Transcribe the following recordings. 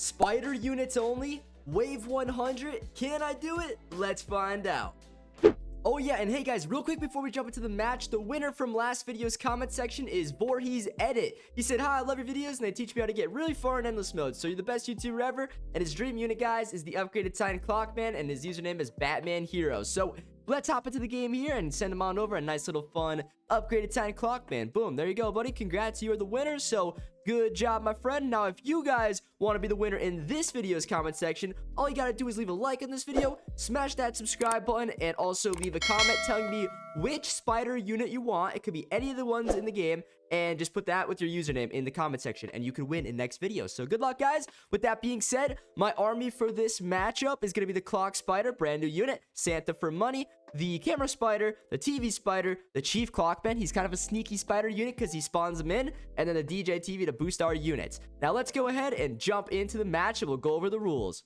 Spider units only? Wave 100? Can I do it? Let's find out. Oh yeah, and hey guys, real quick before we jump into the match, the winner from last video's comment section is Voorhees Edit. He said, "Hi, I love your videos and they teach me how to get really far in endless mode. So you're the best YouTuber ever." And his dream unit, guys, is the upgraded Titan Clockman, and his username is Batman Hero. So let's hop into the game here and send him on over a nice little fun upgraded Titan Clockman. Boom, there you go, buddy. Congrats, you are the winner. So good job, my friend. Now, if you guys want to be the winner in this video's comment section, all you gotta do is leave a like on this video, smash that subscribe button, and also leave a comment telling me which spider unit you want. It could be any of the ones in the game, and just put that with your username in the comment section, and you could win in next video. So good luck, guys. With that being said, my army for this matchup is gonna be the Clock Spider, brand new unit, Santa for money, the Camera Spider, the TV Spider, the Chief Clockman. He's kind of a sneaky spider unit because he spawns them in, and then the DJ TV to boost our units. Now let's go ahead and jump into the match, and we'll go over the rules.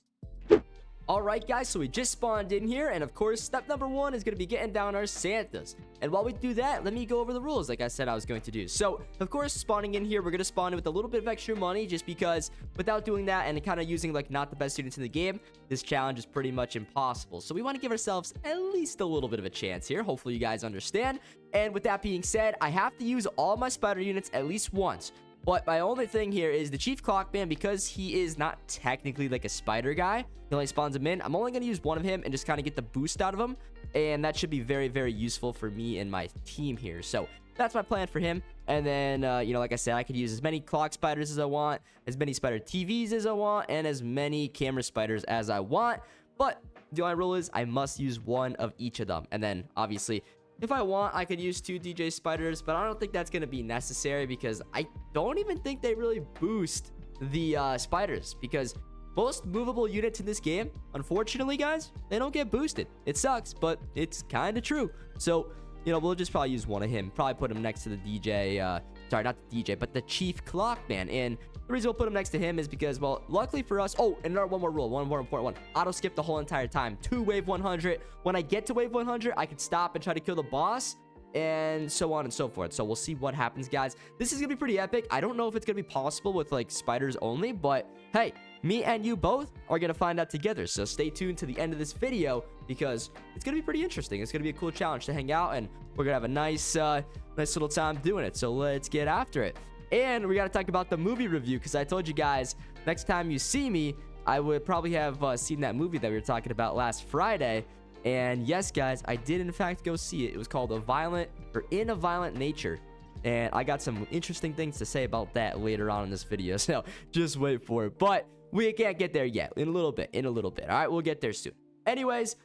Alright guys, so we just spawned in here, and of course step number 1 is going to be getting down our Santas. And while we do that, let me go over the rules like I said I was going to do. So of course, spawning in here, we're going to spawn in with a little bit of extra money, just because without doing that and kind of using like not the best units in the game, this challenge is pretty much impossible. So we want to give ourselves at least a little bit of a chance here. Hopefully you guys understand. And with that being said, I have to use all my spider units at least once. But my only thing here is the Chief Clockman, because he is not technically like a spider guy. He only spawns him in. I'm only going to use one of him and just kind of get the boost out of him. And that should be very, very useful for me and my team here. So that's my plan for him. And then, like I said, I could use as many clock spiders as I want, as many spider TVs as I want, and as many camera spiders as I want. But the only rule is I must use one of each of them. And then, obviously, if I want, I could use 2 DJ spiders, but I don't think that's going to be necessary because I don't even think they really boost the spiders, because most movable units in this game, unfortunately, guys, they don't get boosted. It sucks, but it's kind of true. So, we'll just probably use one of him. Probably put him next to the DJ, sorry, not the DJ, but the Chief Clockman. And the reason we'll put him next to him is because, well, luckily for us, oh, and one more rule, one more important one. Auto skip the whole entire time to wave 100. When I get to wave 100, I can stop and try to kill the boss, and so on and so forth. So we'll see what happens, guys. This is gonna be pretty epic. I don't know if it's gonna be possible with like spiders only, but hey, me and you both are gonna find out together. So stay tuned to the end of this video, because it's gonna be pretty interesting. It's gonna be a cool challenge to hang out, and we're gonna have a nice little time doing it. So let's get after it. And we got to talk about the movie review, because I told you guys next time you see me, I would probably have seen that movie that we were talking about last Friday. And yes, guys, I did in fact go see it. It was called In a Violent Nature. And I got some interesting things to say about that later on in this video. So just wait for it. But we can't get there yet. In a little bit. All right, we'll get there soon. Anyways,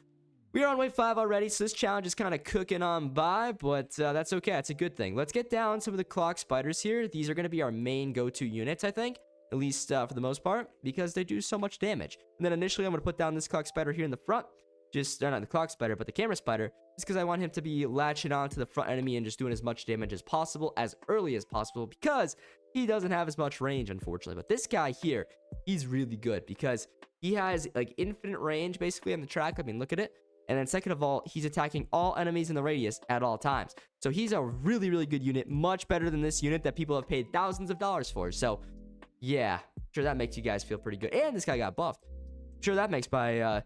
we are on wave 5 already, so this challenge is kind of cooking on by, but that's okay. That's a good thing. Let's get down some of the clock spiders here. These are going to be our main go-to units, I think, at least for the most part, because they do so much damage. And then initially, I'm going to put down this clock spider here in the front. Just, not the clock spider, but the camera spider, just because I want him to be latching on to the front enemy and just doing as much damage as possible, as early as possible, because he doesn't have as much range, unfortunately. But this guy here, he's really good, because he has, like, infinite range, basically, on the track. I mean, look at it. And then second of all, he's attacking all enemies in the radius at all times. So he's a really, really good unit. Much better than this unit that people have paid thousands of dollars for. So, yeah. Sure, that makes you guys feel pretty good. And this guy got buffed. Sure, that makes my,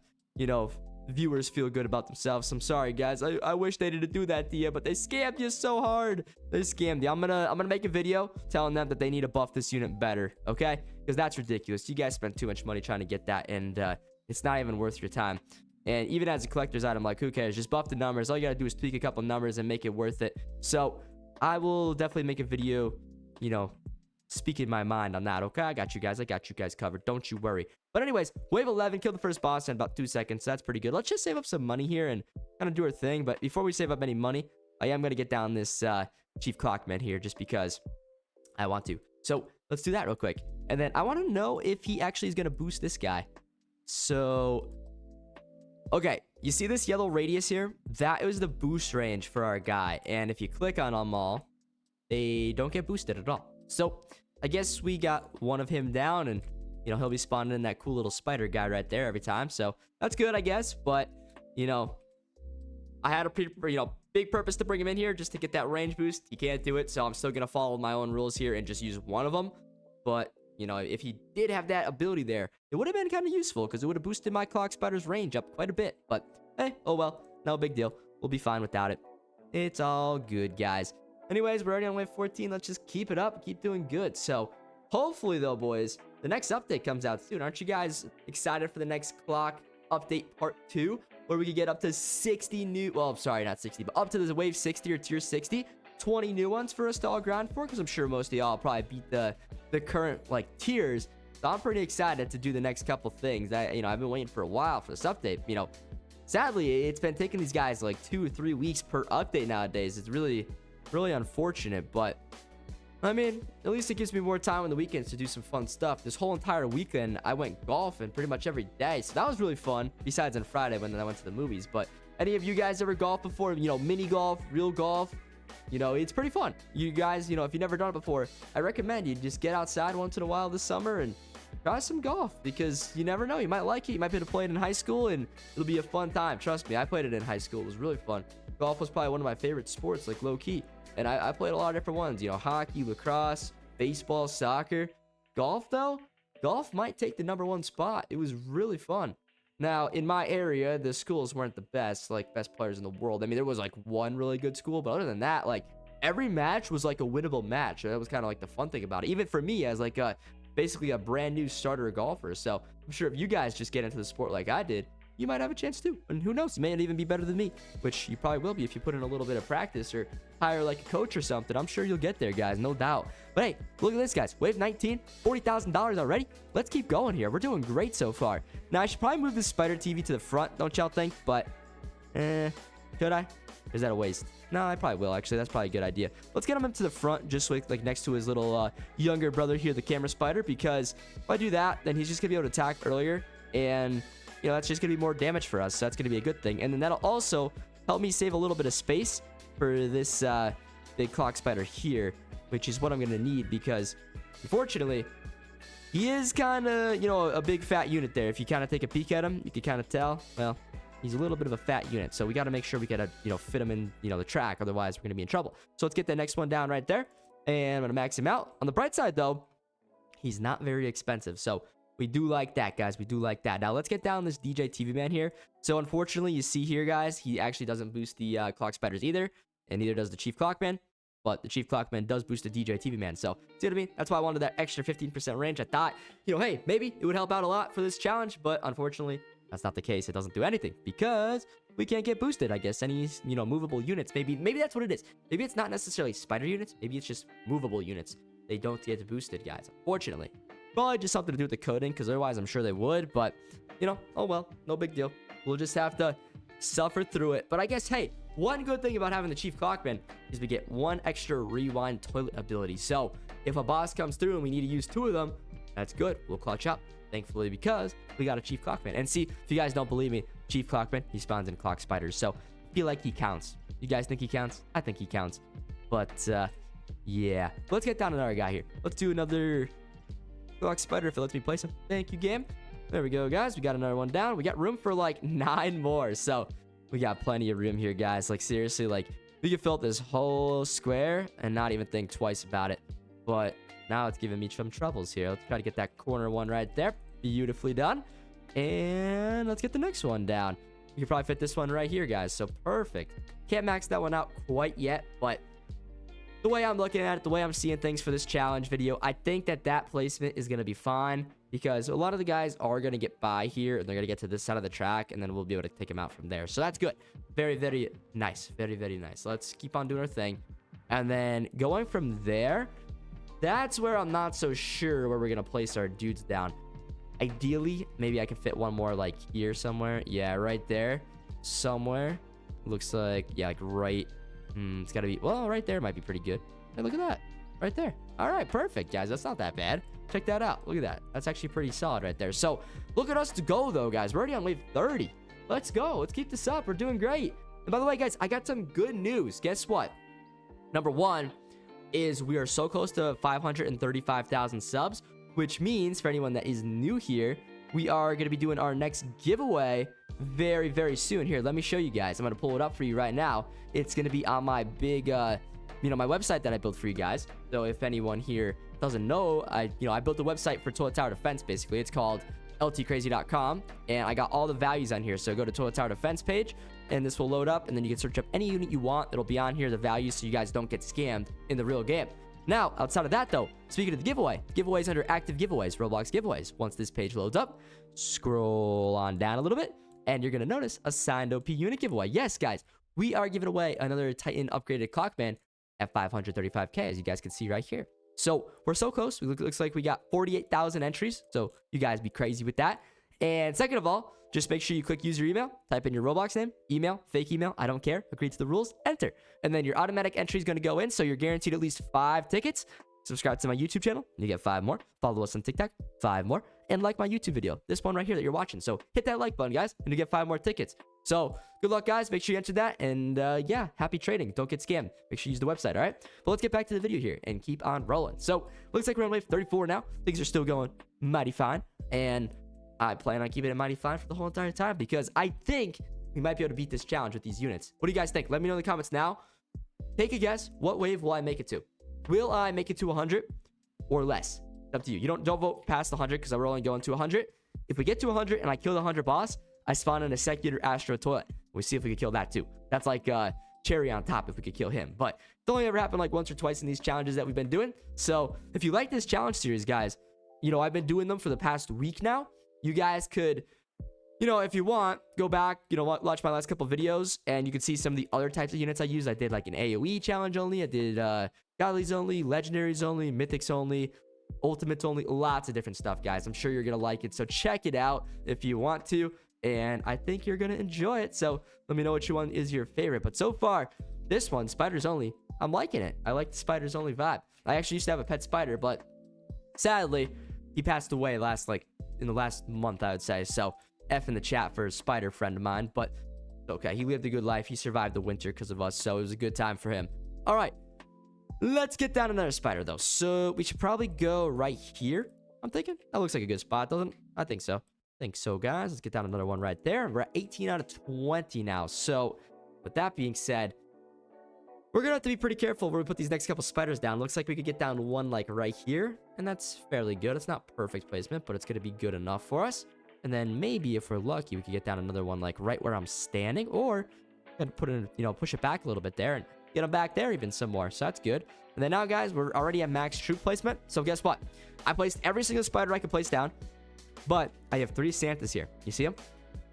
viewers feel good about themselves. I'm sorry, guys. I wish they didn't do that to you, but they scammed you so hard. They scammed you. I'm gonna make a video telling them that they need to buff this unit better, okay? Because that's ridiculous. You guys spent too much money trying to get that, and it's not even worth your time. And even as a collector's item, like, who cares? Just buff the numbers. All you gotta do is tweak a couple numbers and make it worth it. So I will definitely make a video, speaking my mind on that, okay? I got you guys covered. Don't you worry. But anyways, wave 11, kill the first boss in about 2 seconds. So that's pretty good. Let's just save up some money here and kind of do our thing. But before we save up any money, I am going to get down this Chief Clockman here, just because I want to. So let's do that real quick. And then I want to know if he actually is going to boost this guy. So, okay, you see this yellow radius here? That is the boost range for our guy. And if you click on them all, they don't get boosted at all. So I guess we got one of him down, and he'll be spawning in that cool little spider guy right there every time. So that's good, I guess. But I had a big purpose to bring him in here, just to get that range boost. You can't do it, so I'm still gonna follow my own rules here and just use one of them. But You know, if he did have that ability there, it would have been kind of useful because it would have boosted my Clock Spider's range up quite a bit. But hey, oh well, no big deal. We'll be fine without it. It's all good, guys. Anyways, we're already on wave 14. Let's just keep it up, keep doing good. So hopefully, though, boys, the next update comes out soon. Aren't you guys excited for the next clock update part 2, where we could get up to 60 new, well, sorry, not 60, but up to the wave 60 or tier 60, 20 new ones for us to all grind for? Because I'm sure most of y'all probably beat the current like tiers. So I'm pretty excited to do the next couple things. I've been waiting for a while for this update. Sadly, it's been taking these guys like 2 or 3 weeks per update nowadays. It's really unfortunate, but I mean, at least it gives me more time on the weekends to do some fun stuff. This whole entire weekend, I went golfing pretty much every day, so that was really fun, besides on Friday when I went to the movies. But any of you guys ever golf before? Mini golf, real golf? It's pretty fun. You guys, if you've never done it before, I recommend you just get outside once in a while this summer and try some golf, because you never know. You might like it. You might be able to play it in high school, and it'll be a fun time. Trust me, I played it in high school. It was really fun. Golf was probably one of my favorite sports, like low-key. And I played a lot of different ones, hockey, lacrosse, baseball, soccer. Golf, though, golf might take the #1 spot. It was really fun. Now, in my area, the schools weren't the best players in the world. I mean, there was like one really good school, but other than that, like every match was like a winnable match. That was kind of like the fun thing about it, even for me as like basically a brand new starter golfer. So I'm sure if you guys just get into the sport like I did, you might have a chance too. And who knows, you may not even be better than me, which you probably will be if you put in a little bit of practice or hire like a coach or something. I'm sure you'll get there, guys, no doubt. But hey, look at this, guys. Wave 19, $40,000 already. Let's keep going here. We're doing great so far. Now, I should probably move this spider TV to the front, don't y'all think? But, could I? Or is that a waste? No, I probably will, actually. That's probably a good idea. Let's get him up to the front, just like next to his little younger brother here, the camera spider, because if I do that, then he's just going to be able to attack earlier, and that's just going to be more damage for us. So that's going to be a good thing. And then that'll also help me save a little bit of space for this big clock spider here, which is what I'm going to need, because unfortunately, he is kind of, a big fat unit there. If you kind of take a peek at him, you can kind of tell, well, he's a little bit of a fat unit. So we got to make sure we got to, fit him in, the track. Otherwise, we're going to be in trouble. So let's get that next one down right there. And I'm going to max him out. On the bright side, though, he's not very expensive. So we do like that, guys. We do like that. Now, let's get down this DJ TV man here. So, unfortunately, you see here, guys, he actually doesn't boost the clock spiders either. And neither does the Chief Clockman. But the Chief Clockman does boost the DJ TV man. So, see what I mean? That's why I wanted that extra 15% range. I thought, hey, maybe it would help out a lot for this challenge. But, unfortunately, that's not the case. It doesn't do anything because we can't get boosted, I guess. Any, movable units. Maybe that's what it is. Maybe it's not necessarily spider units. Maybe it's just movable units. They don't get boosted, guys, unfortunately. Probably just something to do with the coding, because otherwise I'm sure they would. But, oh well, no big deal. We'll just have to suffer through it. But I guess, hey, one good thing about having the Chief Clockman is we get one extra rewind toilet ability. So if a boss comes through and we need to use 2 of them, that's good. We'll clutch up, thankfully, because we got a Chief Clockman. And see, if you guys don't believe me, Chief Clockman, he spawns in clock spiders. So I feel like he counts. You guys think he counts? I think he counts. But, yeah. Let's get down another guy here. Let's do another clock spider if it lets me place him. Thank you, game. There we go, guys. We got another one down. We got room for like 9 more. So we got plenty of room here, guys. Like, seriously, like, we could fill this whole square and not even think twice about it. But now it's giving me some troubles here. Let's try to get that corner one right there. Beautifully done. And let's get the next one down. We could probably fit this one right here, guys. So perfect. Can't max that one out quite yet, but the way I'm looking at it, the way I'm seeing things for this challenge video, I think that placement is going to be fine, because a lot of the guys are going to get by here and they're going to get to this side of the track, and then we'll be able to take them out from there. So that's good. Very, very nice. Very, very nice. Let's keep on doing our thing. And then going from there, that's where I'm not so sure where we're going to place our dudes down. Ideally, maybe I can fit one more like here somewhere. Yeah, right there. Somewhere. Looks like, yeah, like right. It's got to be, well, right there might be pretty good. Hey, look at that. Right there. All right, perfect, guys. That's not that bad. Check that out. Look at that. That's actually pretty solid right there. So, look at us to go, though, guys. We're already on wave 30. Let's go. Let's keep this up. We're doing great. And by the way, guys, I got some good news. Guess what? Number 1 is we are so close to 535,000 subs, which means for anyone that is new here, we are going to be doing our next giveaway very, very soon. Here, let me show you guys. I'm going to pull it up for you right now. It's going to be on my big, my website that I built for you guys. So if anyone here doesn't know, I built a website for Toilet Tower Defense. Basically, it's called ltcrazy.com, and I got all the values on here. So go to Toilet Tower Defense page, and this will load up, and then you can search up any unit you want. It'll be on here, the values, so you guys don't get scammed in the real game. Now, outside of that, though, speaking of the giveaways under active giveaways, Roblox giveaways. Once this page loads up, scroll on down a little bit, and you're going to notice a signed OP unit giveaway. Yes, guys, we are giving away another Titan upgraded Clockman at 535k, as you guys can see right here. So we're so close. Looks like we got 48,000 entries. So you guys be crazy with that. And second of all, just make sure you click use your email, type in your Roblox name, email, fake email, I don't care, agree to the rules, enter. And then your automatic entry is going to go in, so you're guaranteed at least 5 tickets. Subscribe to my YouTube channel, you get 5 more. Follow us on TikTok, 5 more. And like my YouTube video, this one right here that you're watching. So hit that like button, guys, and you get 5 more tickets. So good luck, guys. Make sure you enter that. And yeah, happy trading. Don't get scammed. Make sure you use the website, all right? But let's get back to the video here and keep on rolling. So looks like we're on wave 34 now. Things are still going mighty fine. And I plan on keeping it mighty fine for the whole entire time because I think we might be able to beat this challenge with these units. What do you guys think? Let me know in the comments now. Take a guess. What wave will I make it to? Will I make it to 100 or less? It's up to you. You don't vote past 100 because we're only going to 100. If we get to 100 and I kill the 100 boss, I spawn in a Secular Astro Toilet. We see if we can kill that too. That's like cherry on top if we could kill him. But it's only ever happened like once or twice in these challenges that we've been doing. So if you like this challenge series, guys, I've been doing them for the past week now. You guys could, if you want, go back, watch my last couple videos, and you can see some of the other types of units I use. I did like an AoE challenge only. I did godlies only, legendaries only, mythics only, ultimates only, lots of different stuff, guys. I'm sure you're going to like it. So check it out if you want to. And I think you're going to enjoy it. So let me know which one is your favorite. But so far, this one, spiders only, I'm liking it. I like the spiders only vibe. I actually used to have a pet spider, but sadly, he passed away in the last month, I would say. So F in the chat for a spider friend of mine. But okay, he lived a good life. He survived the winter because of us. So it was a good time for him. All right, let's get down another spider, though. So we should probably go right here, I'm thinking. That looks like a good spot, doesn't it? I think so. Think so, guys. Let's get down another one right there. We're at 18 out of 20 now. So with that being said, we're gonna have to be pretty careful where we put these next couple spiders down. Looks like we could get down one like right here, and that's fairly good. It's not perfect placement, but it's gonna be good enough for us. And then maybe if we're lucky, we could get down another one like right where I'm standing, or put in, push it back a little bit there and get them back there even some more. So that's good. And then now, guys, we're already at max troop placement. So guess what? I placed every single spider I could place down. But I have 3 Santas here. You see them?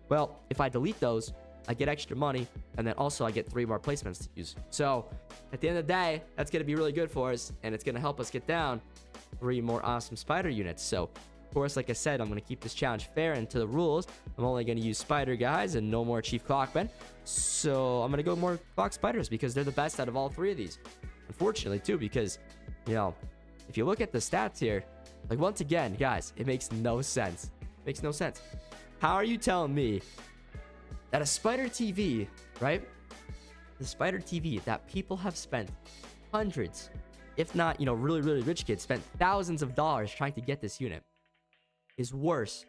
Well, if I delete those, I get extra money, and then also I get 3 more placements to use. So at the end of the day, that's going to be really good for us, and it's going to help us get down 3 more awesome spider units. So, of course, like I said, I'm going to keep this challenge fair and to the rules. I'm only going to use spider guys and no more chief clockmen. So I'm going to go more clock spiders because they're the best out of all 3 of these. Unfortunately, too, because, if you look at the stats here, like, once again, guys, it makes no sense. It makes no sense. How are you telling me that a spider TV, right? The spider TV that people have spent hundreds, if not, really, really rich kids spent thousands of dollars trying to get this unit, is worse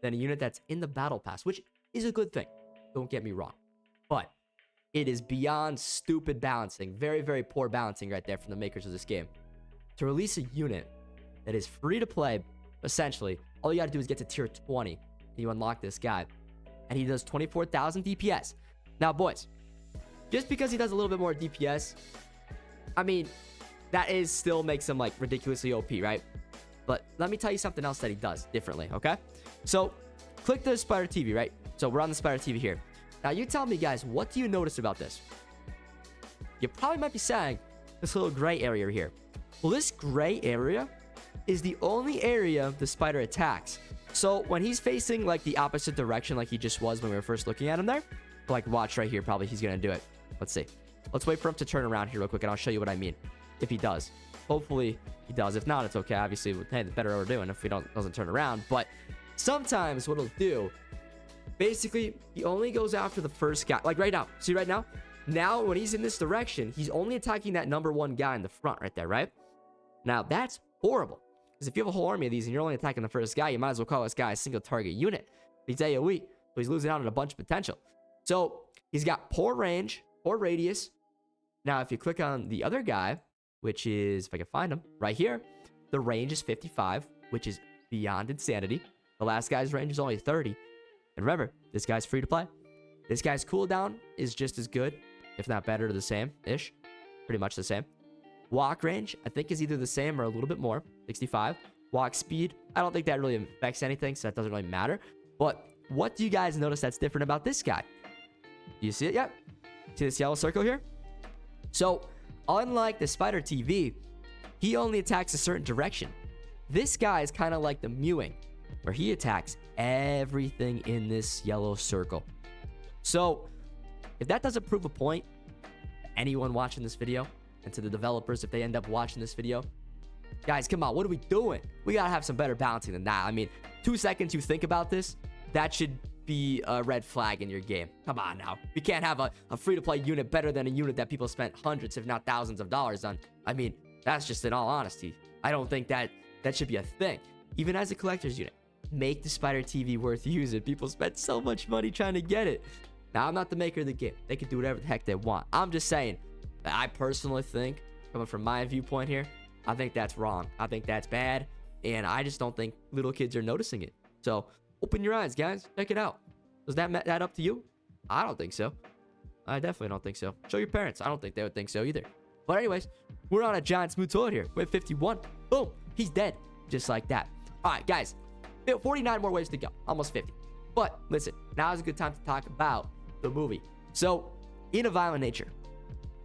than a unit that's in the battle pass, which is a good thing. Don't get me wrong. But it is beyond stupid balancing. Very, very poor balancing right there from the makers of this game. To release a unit that is free to play, essentially, all you gotta do is get to tier 20, and you unlock this guy. And he does 24,000 DPS. Now, boys, just because he does a little bit more DPS, I mean, that still makes him, like, ridiculously OP, right? But let me tell you something else that he does differently, okay? So, click the Spider TV, right? So, we're on the Spider TV here. Now, you tell me, guys, what do you notice about this? You probably might be saying, this little gray area here. Well, this gray area is the only area the spider attacks. So when he's facing like the opposite direction like he just was when we were first looking at him there, like watch right here, probably he's gonna do it. Let's see. Let's wait for him to turn around here real quick and I'll show you what I mean. If he does. Hopefully he does. If not, it's okay. Obviously, hey, the better we're doing if he doesn't turn around. But sometimes what he'll do, basically, he only goes after the first guy. Like right now. See right now? Now when he's in this direction, he's only attacking that number 1 guy in the front right there, right? Now that's horrible. Because if you have a whole army of these and you're only attacking the first guy, you might as well call this guy a single target unit. He's AoE, so he's losing out on a bunch of potential. So he's got poor range, poor radius. Now, if you click on the other guy, which is, if I can find him, right here, the range is 55, which is beyond insanity. The last guy's range is only 30. And remember, this guy's free to play. This guy's cooldown is just as good, if not better, to the same-ish. Pretty much the same. Walk range, I think, is either the same or a little bit more, 65. Walk speed, I don't think that really affects anything, so that doesn't really matter. But what do you guys notice that's different about this guy? Do you see it yet? See this yellow circle here? So, unlike the Spider TV, he only attacks a certain direction. This guy is kind of like the mewing, where he attacks everything in this yellow circle. So, if that doesn't prove a point to anyone watching this video, and to the developers if they end up watching this video, guys, come on, what are we doing? We gotta have some better balancing than that. I mean, 2 seconds you think about this, that should be a red flag in your game. Come on now. We can't have a free-to-play unit better than a unit that people spent hundreds, if not thousands of dollars on. I mean, that's just in all honesty. I don't think that should be a thing. Even as a collector's unit, make the Spider TV worth using. People spent so much money trying to get it. Now, I'm not the maker of the game. They can do whatever the heck they want. I'm just saying, I personally think, coming from my viewpoint here, I think that's wrong. I think that's bad, and I just don't think little kids are noticing it. So, open your eyes, guys. Check it out. Does that add up to you? I don't think so. I definitely don't think so. Show your parents. I don't think they would think so either. But anyways, we're on a giant smooth toilet here. We're at 51. Boom. He's dead. Just like that. All right, guys. 49 more ways to go. Almost 50. But listen, now is a good time to talk about the movie. So, in a violent nature,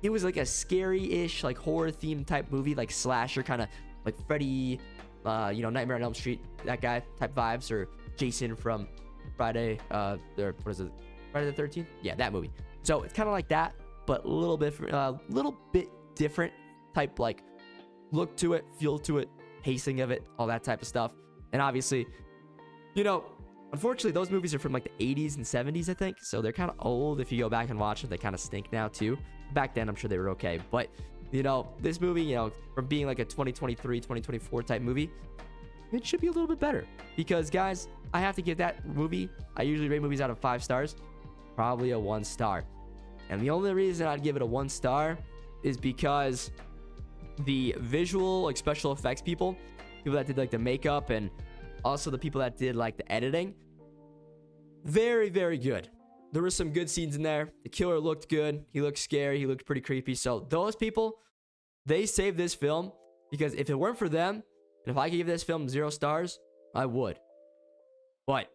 it was like a scary-ish, like horror-themed type movie, like slasher, kind of like Freddy, Nightmare on Elm Street, that guy type vibes, or Jason from Friday, Friday the 13th? Yeah, that movie. So it's kind of like that, but a little bit different type, like look to it, feel to it, pacing of it, all that type of stuff. And obviously, unfortunately, those movies are from like the 80s and 70s, I think. So they're kind of old. If you go back and watch them, they kind of stink now too. Back then, I'm sure they were okay. But, this movie, from being like a 2023, 2024 type movie, it should be a little bit better. Because, guys, I have to give that movie, I usually rate movies out of 5 stars, probably a 1 star. And the only reason I'd give it a 1 star is because the visual, like special effects people that did like the makeup, and also the people that did like the editing, very, very good. There were some good scenes in there. The killer looked good. He looked scary. He looked pretty creepy. So those people, they saved this film, because if it weren't for them, and if I could give this film 0 stars, I would. But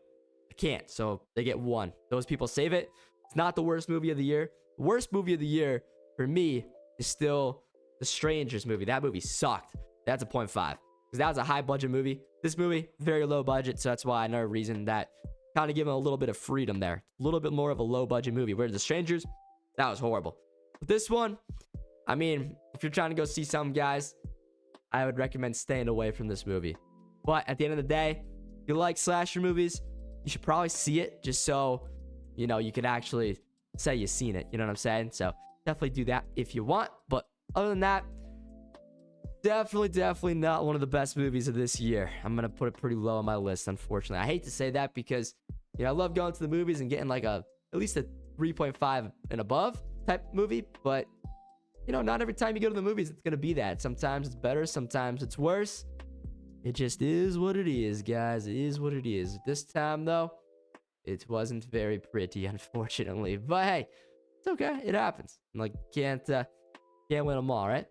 I can't. So they get 1. Those people save it. It's not the worst movie of the year. The worst movie of the year for me is still The Strangers movie. That movie sucked. That's a 0.5. Because that was a high budget movie. This movie, very low budget. So that's why another reason that kind of give him a little bit of freedom there. A little bit more of a low budget movie. Where The Strangers, that was horrible. But this one, I mean, if you're trying to go see some, guys, I would recommend staying away from this movie. But at the end of the day, if you like slasher movies, you should probably see it just so, you could actually say you've seen it. You know what I'm saying? So definitely do that if you want. But other than that, definitely not one of the best movies of this year. I'm going to put it pretty low on my list, unfortunately. I hate to say that because, I love going to the movies and getting like at least a 3.5 and above type movie. But, not every time you go to the movies, it's going to be that. Sometimes it's better. Sometimes it's worse. It just is what it is, guys. It is what it is. This time, though, it wasn't very pretty, unfortunately. But hey, it's okay. It happens. Can't win them all, right?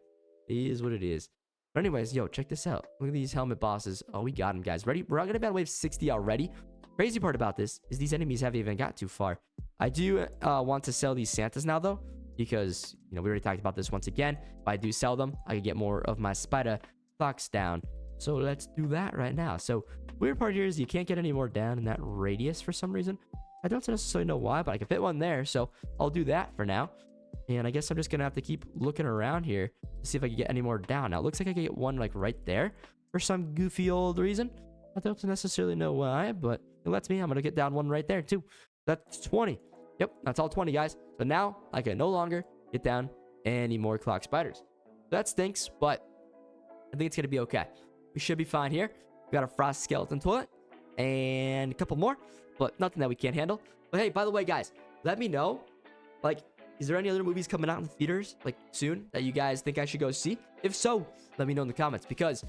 It is what it is. But anyways, check this out. Look at these helmet bosses. Oh, we got them, guys. Ready? We're going to be on wave 60 already. Crazy part about this is these enemies haven't even got too far. I do want to sell these Santas now, though, because, we already talked about this once again. If I do sell them, I can get more of my Spider Fox down. So let's do that right now. So weird part here is you can't get any more down in that radius for some reason. I don't necessarily know why, but I can fit one there. So I'll do that for now. And I guess I'm just going to have to keep looking around here to see if I can get any more down. Now, it looks like I can get one right there for some goofy old reason. I don't necessarily know why, but it lets me. I'm going to get down one right there too. That's 20. Yep, that's all 20, guys. So now I can no longer get down any more clock spiders. That stinks, but I think it's going to be okay. We should be fine here. We got a frost skeleton toilet and a couple more, but nothing that we can't handle. But hey, by the way, guys, let me know, is there any other movies coming out in the theaters, soon, that you guys think I should go see? If so, let me know in the comments, because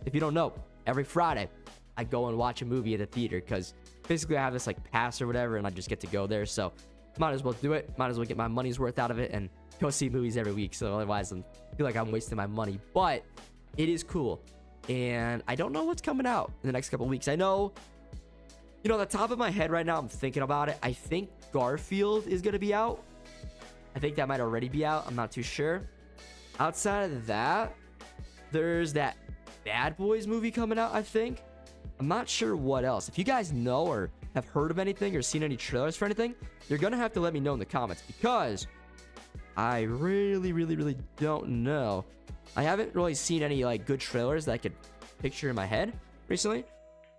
if you don't know, every Friday, I go and watch a movie at a theater because basically I have this like pass or whatever, and I just get to go there. So might as well do it. Might as well get my money's worth out of it and go see movies every week. So otherwise, I feel like I'm wasting my money. But it is cool. And I don't know what's coming out in the next couple weeks. I know, you know, on the top of my head right now, I'm thinking about it. I think Garfield is going to be out. I think that might already be out. I'm not too sure. Outside of that, there's that Bad Boys movie coming out, I think. I'm not sure what else. If you guys know or have heard of anything or seen any trailers for anything, you're going to have to let me know in the comments because I really don't know. I haven't really seen any like good trailers that I could picture in my head recently.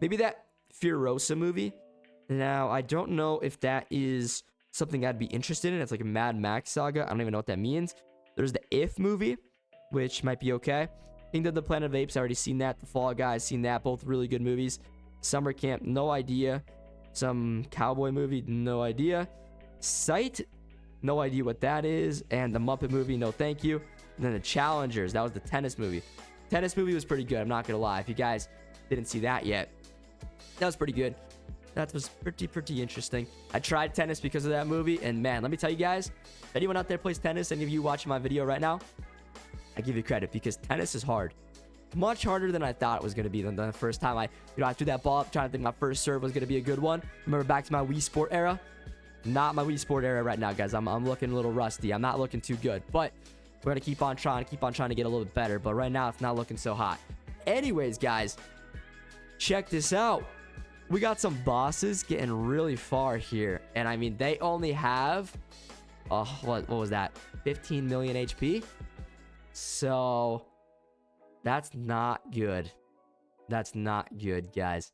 Maybe that Furiosa movie. Now, I don't know if that is something I'd be interested in. It's like a Mad Max saga. I don't even know what that means. There's the If movie, which might be okay. Kingdom of the Planet of Apes, I already seen that. The Fall Guys, seen that. Both really good movies. Summer Camp, no idea. Some cowboy movie, no idea. Sight, no idea what that is. And the Muppet movie, no thank you. And then the Challengers, that was the tennis movie. Tennis movie was pretty good, I'm not gonna lie. If you guys didn't see that yet, that was pretty good. That was pretty interesting. I tried tennis because of that movie, and man, let me tell you guys, if anyone out there plays tennis, any of you watching my video right now, I give you credit because tennis is hard. Much harder than I thought it was going to be than the first time I threw that ball up, trying to think my first serve was going to be a good one. Remember back to my Wii Sport era? Not my Wii Sport era right now, guys. I'm looking a little rusty. I'm not looking too good, but we're going to keep on trying to get a little bit better. But right now, it's not looking so hot. Anyways, guys, check this out. We got some bosses getting really far here. And I mean, they only have, what was that? 15 million HP? So that's not good. That's not good, guys.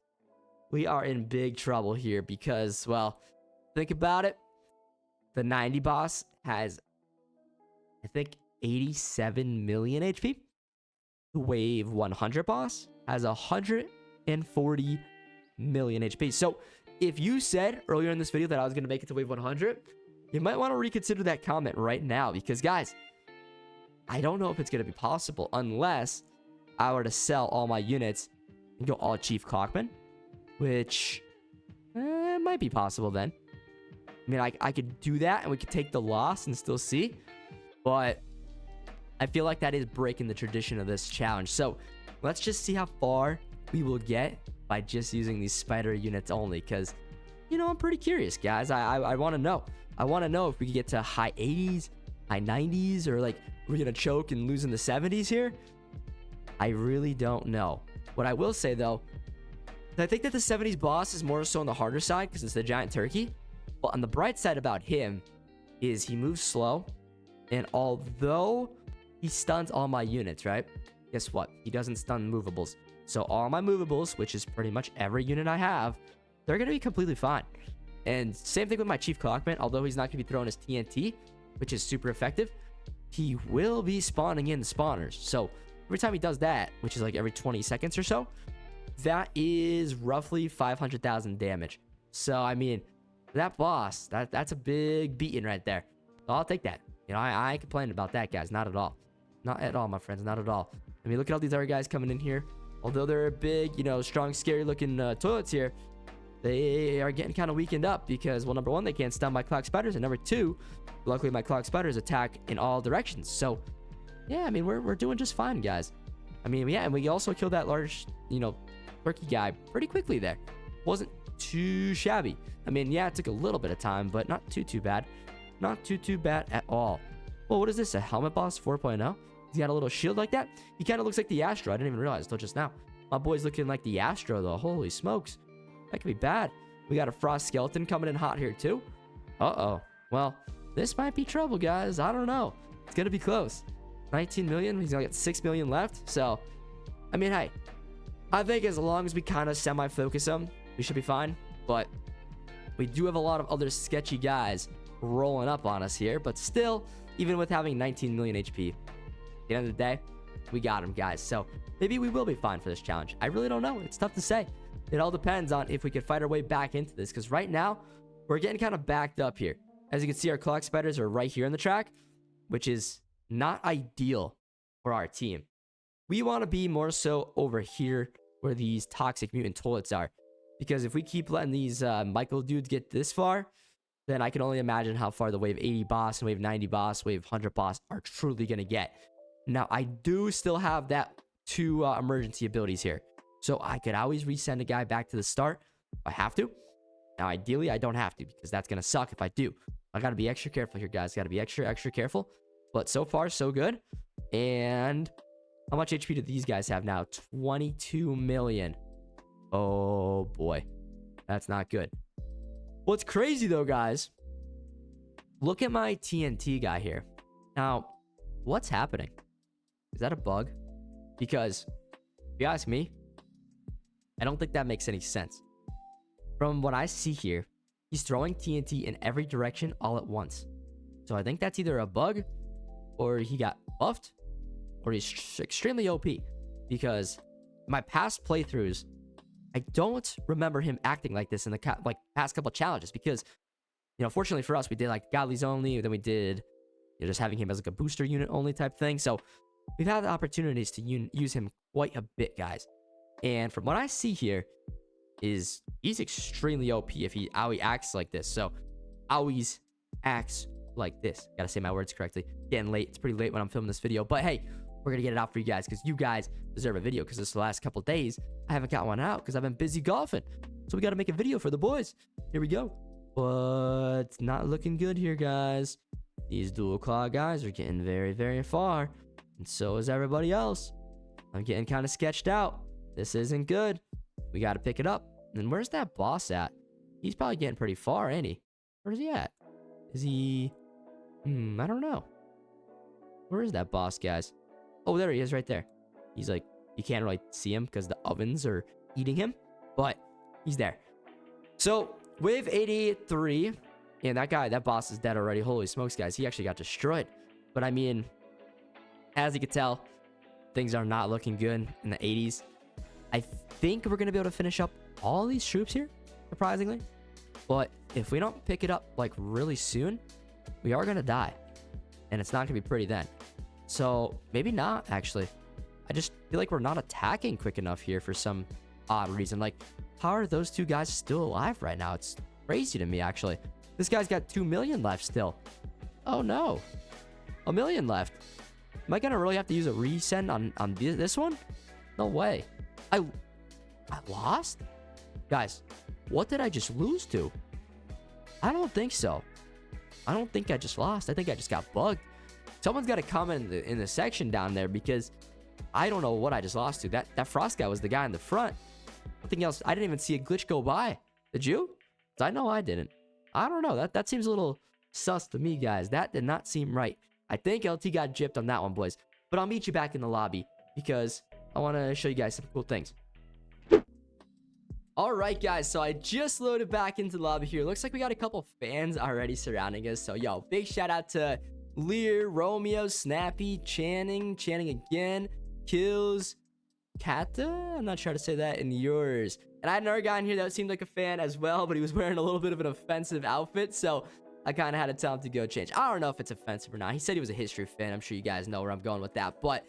We are in big trouble here because, well, think about it. The 90 boss has, I think, 87 million HP. The Wave 100 boss has 140 million HP. So if you said earlier in this video that I was going to make it to Wave 100, you might want to reconsider that comment right now because, guys, I don't know if it's going to be possible unless I were to sell all my units and go all Chief Clockman, which might be possible then. I mean, I could do that and we could take the loss and still see, but I feel like that is breaking the tradition of this challenge. So let's just see how far we will get by just using these spider units only because, you know, I'm pretty curious, guys. I want to know. I want to know if we can get to high 80s, high 90s, or like we're going to choke and lose in the 70s here. I really don't know. What I will say, though, I think that the 70s boss is more so on the harder side because it's the giant turkey. But on the bright side about him is he moves slow. And although he stuns all my units, right? Guess what? He doesn't stun movables. So all my movables, which is pretty much every unit I have, they're going to be completely fine. And same thing with my Chief Clockman. Although he's not going to be throwing his TNT, which is super effective, he will be spawning in the spawners. So every time he does that, which is like every 20 seconds or so, that is roughly 500,000 damage. So, I mean, that boss, that's a big beating right there. So I'll take that. You know, I ain't complaining about that, guys. Not at all. Not at all, my friends. Not at all. I mean, look at all these other guys coming in here. Although they're big, you know, strong, scary-looking toilets here, they are getting kind of weakened up because, well, number one, they can't stun my clock spiders, and number two, luckily my clock spiders attack in all directions. So, yeah, I mean, we're doing just fine, guys. I mean, yeah, and we also killed that large, you know, turkey guy pretty quickly there. Wasn't too shabby. I mean, yeah, it took a little bit of time, but not too bad. Not too bad at all. Well, what is this? A helmet boss 4.0? He's got a little shield like that. He kind of looks like the Astro. I didn't even realize until just now. My boy's looking like the Astro, though. Holy smokes. That could be bad. We got a Frost Skeleton coming in hot here, too. Uh-oh. Well, this might be trouble, guys. I don't know. It's going to be close. 19 million. He's going to get 6 million left. So, I mean, hey, I think as long as we kind of semi-focus him, we should be fine. But we do have a lot of other sketchy guys rolling up on us here. But still, even with having 19 million HP, at the end of the day, we got him, guys. So maybe we will be fine for this challenge. I really don't know. It's tough to say. It all depends on if we can fight our way back into this. Because right now, we're getting kind of backed up here. As you can see, our clock spiders are right here in the track, which is not ideal for our team. we want to be more so over here where these toxic mutant toilets are. Because if we keep letting these Michael dudes get this far, then I can only imagine how far the wave 80 boss and wave 90 boss, wave 100 boss are truly going to get. Now, I do still have that 2 emergency abilities here. So I could always resend a guy back to the start if I have to. Now, ideally, I don't have to because that's going to suck if I do. I got to be extra careful here, guys. Got to be extra careful. But so far, so good. And how much HP do these guys have now? 22 million. Oh, boy. That's not good. What's crazy, though, guys, look at my TNT guy here. Now, what's happening? Is that a bug? Because, if you ask me, I don't think that makes any sense. From what I see here, he's throwing TNT in every direction all at once. So I think that's either a bug, or he got buffed, or he's extremely OP. Because my past playthroughs, I don't remember him acting like this in the past couple of challenges. Because, you know, fortunately for us, we did like godlies only, then we did just having him as like a booster unit only type thing. So we've had the opportunities to use him quite a bit, guys. And from what I see here, is he's extremely OP if he acts like this. So always acts like this. Gotta say my words correctly. Getting late. It's pretty late when I'm filming this video. But hey, we're gonna get it out for you guys because you guys deserve a video. Because this the last couple days I haven't got one out because I've been busy golfing. So we gotta make a video for the boys. Here we go. But it's not looking good here, guys. These dual claw guys are getting very far. And so is everybody else. I'm getting kind of sketched out. This isn't good. We got to pick it up. And where's that boss at? He's probably getting pretty far, ain't he? Where's he at? Is he... I don't know. Where is that boss, guys? Oh, there he is right there. He's like... You can't really see him because the ovens are eating him. But he's there. So, wave 83. And that boss is dead already. Holy smokes, guys. He actually got destroyed. But I mean... As you can tell, things are not looking good in the 80s. I think we're going to be able to finish up all these troops here, surprisingly. But if we don't pick it up, like, really soon, we are going to die. And it's not going to be pretty then. So, maybe not, actually. I just feel like we're not attacking quick enough here for some odd reason. Like, how are those 2 guys still alive right now? It's crazy to me, actually. This guy's got 2 million left still. Oh, no. 1 million left. Am I going to really have to use a resend on this one? No way. I lost? Guys, what did I just lose to? I don't think so. I don't think I just lost. I think I just got bugged. Someone's got to comment in the section down there because I don't know what I just lost to. That frost guy was the guy in the front. Nothing else. I didn't even see a glitch go by. Did you? 'Cause I know I didn't. I don't know. That seems a little sus to me, guys. That did not seem right. I think LT got gypped on that one, boys. But I'll meet you back in the lobby because I want to show you guys some cool things. Alright, guys, so I just loaded back into the lobby here. Looks like we got a couple fans already surrounding us. So, yo, big shout out to Lear, Romeo, Snappy, Channing again, Kills, Kata, I'm not sure how to say that, and yours. And I had another guy in here that seemed like a fan as well, but he was wearing a little bit of an offensive outfit, so I kind of had to tell him to go change. I don't know if it's offensive or not. He said he was a history fan. I'm sure you guys know where I'm going with that. But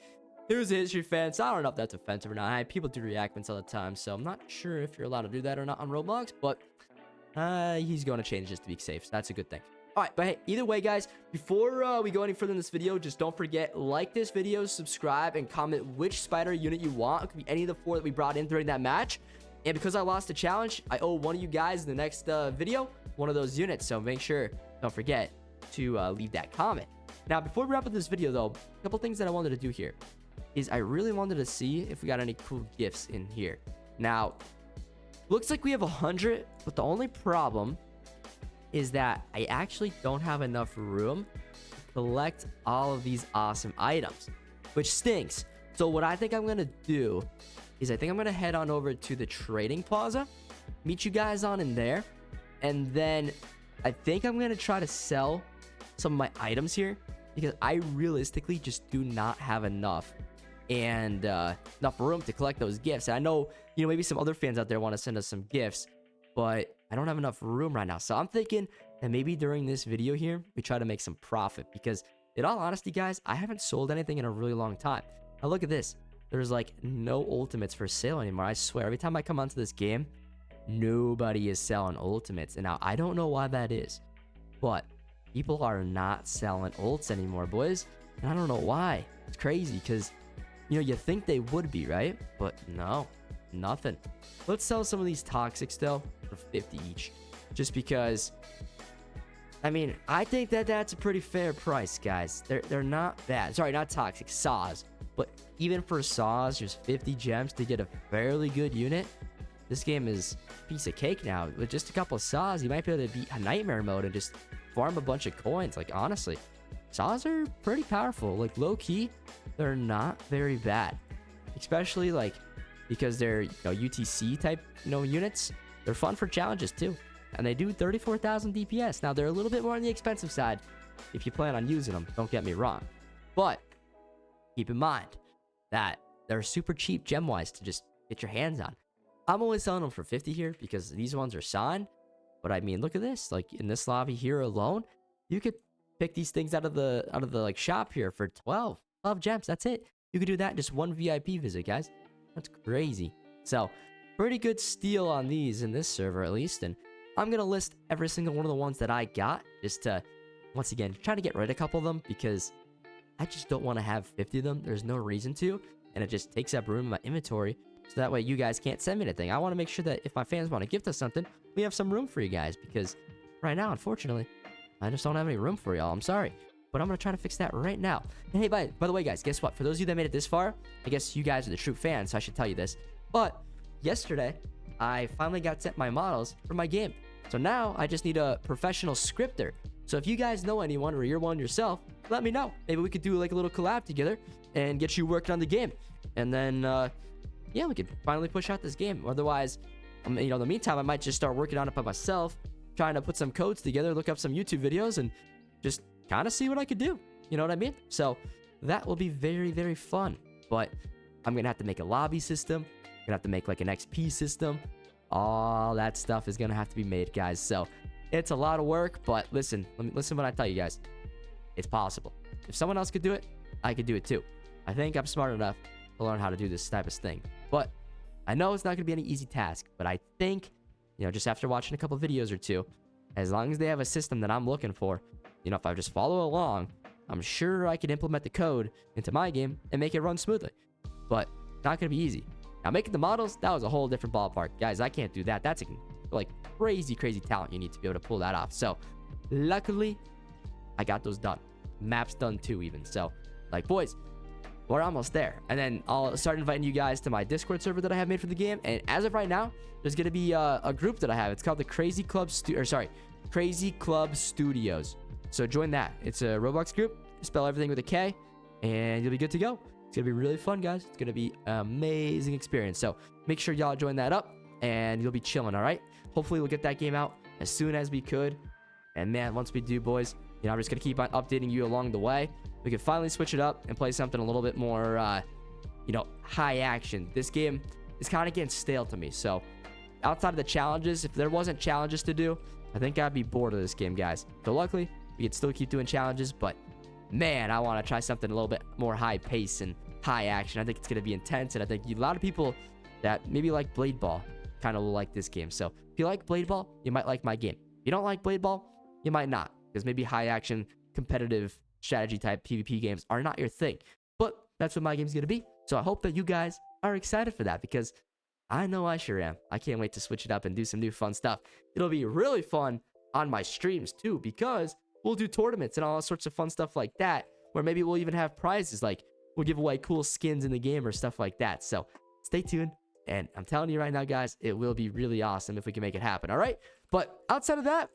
he was a history fan, so I don't know if that's offensive or not. People do reactments all the time, so I'm not sure if you're allowed to do that or not on Roblox. But he's going to change just to be safe, so that's a good thing. All right, but hey, either way, guys, before we go any further in this video, just don't forget, like this video, subscribe, and comment which spider unit you want. It could be any of the 4 that we brought in during that match. And because I lost the challenge, I owe one of you guys in the next video one of those units. So make sure, don't forget to leave that comment. Now, before we wrap up this video, though, a couple things that I wanted to do here is I really wanted to see if we got any cool gifts in here. Now, looks like we have 100, but the only problem is that I actually don't have enough room to collect all of these awesome items, which stinks. So what I think I'm going to do is I think I'm going to head on over to the trading plaza, meet you guys on in there, and then I think I'm going to try to sell some of my items here because I realistically just do not have enough and enough room to collect those gifts. And I know, you know, maybe some other fans out there want to send us some gifts, but I don't have enough room right now. So I'm thinking that maybe during this video here, we try to make some profit because in all honesty, guys, I haven't sold anything in a really long time. Now look at this. there's like no ultimates for sale anymore. I swear, every time I come onto this game, nobody is selling ultimates. And now I don't know why that is, but people are not selling ults anymore, boys. And I don't know why. It's crazy because, you know, you think they would be, right? But no, nothing. Let's sell some of these toxics though for 50 each, just because. I mean, I think that that's a pretty fair price, guys. They're not bad. Sorry, not toxic, saws. But even for saws, just 50 gems to get a fairly good unit. This game is a piece of cake now. With just a couple of saws, you might be able to beat a nightmare mode and just farm a bunch of coins. Like, honestly, saws are pretty powerful. Like, low-key, they're not very bad. Especially, like, because they're, you know, UTC type, you know, units. They're fun for challenges, too. And they do 34,000 DPS. Now, they're a little bit more on the expensive side if you plan on using them. Don't get me wrong. But keep in mind that they're super cheap gem-wise to just get your hands on. I'm only selling them for 50 here because these ones are signed. But I mean, look at this. Like, in this lobby here alone, you could pick these things out of the like shop here for 12 gems. That's it. You could do that in just one VIP visit, guys. That's crazy. So, pretty good steal on these in this server at least. And I'm going to list every single one of the ones that I got just to, once again, try to get rid of a couple of them because I just don't want to have 50 of them. There's no reason to, and it just takes up room in my inventory, so that way you guys can't send me anything. I want to make sure that if my fans want to gift us something, we have some room for you guys, because right now, unfortunately, I just don't have any room for y'all. I'm sorry, but I'm going to try to fix that right now. And hey, by the way, guys, guess what? For those of you that made it this far, I guess you guys are the true fans, so I should tell you this, but yesterday, I finally got sent my models for my game. So now I just need a professional scripter. So if you guys know anyone or you're one yourself, let me know. Maybe we could do like a little collab together and get you working on the game. And then, yeah, we could finally push out this game. Otherwise, you know, in the meantime, I might just start working on it by myself, trying to put some codes together, look up some YouTube videos, and just kind of see what I could do. You know what I mean? So that will be very, very fun. But I'm going to have to make a lobby system. I'm gonna have to make like an XP system. All that stuff is gonna have to be made, guys. So it's a lot of work, but listen, listen when I tell you guys, it's possible. If someone else could do it, I could do it too. I think I'm smart enough to learn how to do this type of thing. But I know it's not gonna be any easy task, but I think, you know, just after watching a couple videos or two, as long as they have a system that I'm looking for, you know, if I just follow along, I'm sure I can implement the code into my game and make it run smoothly. But not gonna be easy. Now, making the models, that was a whole different ballpark. Guys, I can't do that. That's like crazy, crazy talent you need to be able to pull that off. So, luckily, I got those done. Maps done too, even. So, like, boys, we're almost there. And then I'll start inviting you guys to my Discord server that I have made for the game. And as of right now, there's going to be a group that I have. It's called the Crazy Club Studios. So, join that. It's a Roblox group. Spell everything with a K, and you'll be good to go. It's going to be really fun, guys. It's going to be an amazing experience. So make sure y'all join that up and you'll be chilling, all right? Hopefully we'll get that game out as soon as we could. And man, once we do, boys, you know, I'm just going to keep on updating you along the way. We can finally switch it up and play something a little bit more, you know, high action. This game is kind of getting stale to me. So outside of the challenges, if there wasn't challenges to do, I think I'd be bored of this game, guys. So luckily, we can still keep doing challenges, but man, I want to try something a little bit more high pace and high action. I think it's going to be intense, and I think a lot of people that maybe like Blade Ball kind of will like this game. So if you like Blade Ball, you might like my game. If you don't like Blade Ball, you might not, because maybe high action, competitive strategy type PvP games are not your thing. But that's what my game's going to be. So I hope that you guys are excited for that, because I know I sure am. I can't wait to switch it up and do some new fun stuff. It'll be really fun on my streams too, because we'll do tournaments and all sorts of fun stuff like that, where maybe we'll even have prizes, like we'll give away cool skins in the game or stuff like that. So stay tuned, and I'm telling you right now, guys, it will be really awesome if we can make it happen, all right? But outside of that,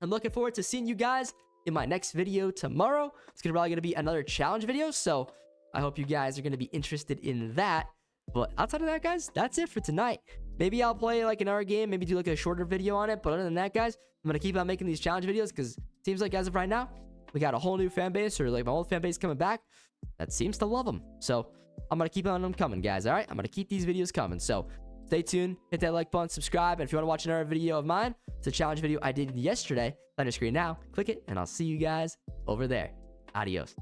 I'm looking forward to seeing you guys in my next video tomorrow. It's probably going to be another challenge video, so I hope you guys are going to be interested in that. But outside of that, guys, that's it for tonight. Maybe I'll play like another game, maybe do like a shorter video on it. But other than that, guys, I'm going to keep on making these challenge videos, because it seems like as of right now, we got a whole new fan base, or like my old fan base coming back that seems to love them. So I'm going to keep on them coming, guys. All right, I'm going to keep these videos coming. So stay tuned, hit that like button, subscribe. And if you want to watch another video of mine, it's a challenge video I did yesterday. On your screen now, click it, and I'll see you guys over there. Adios.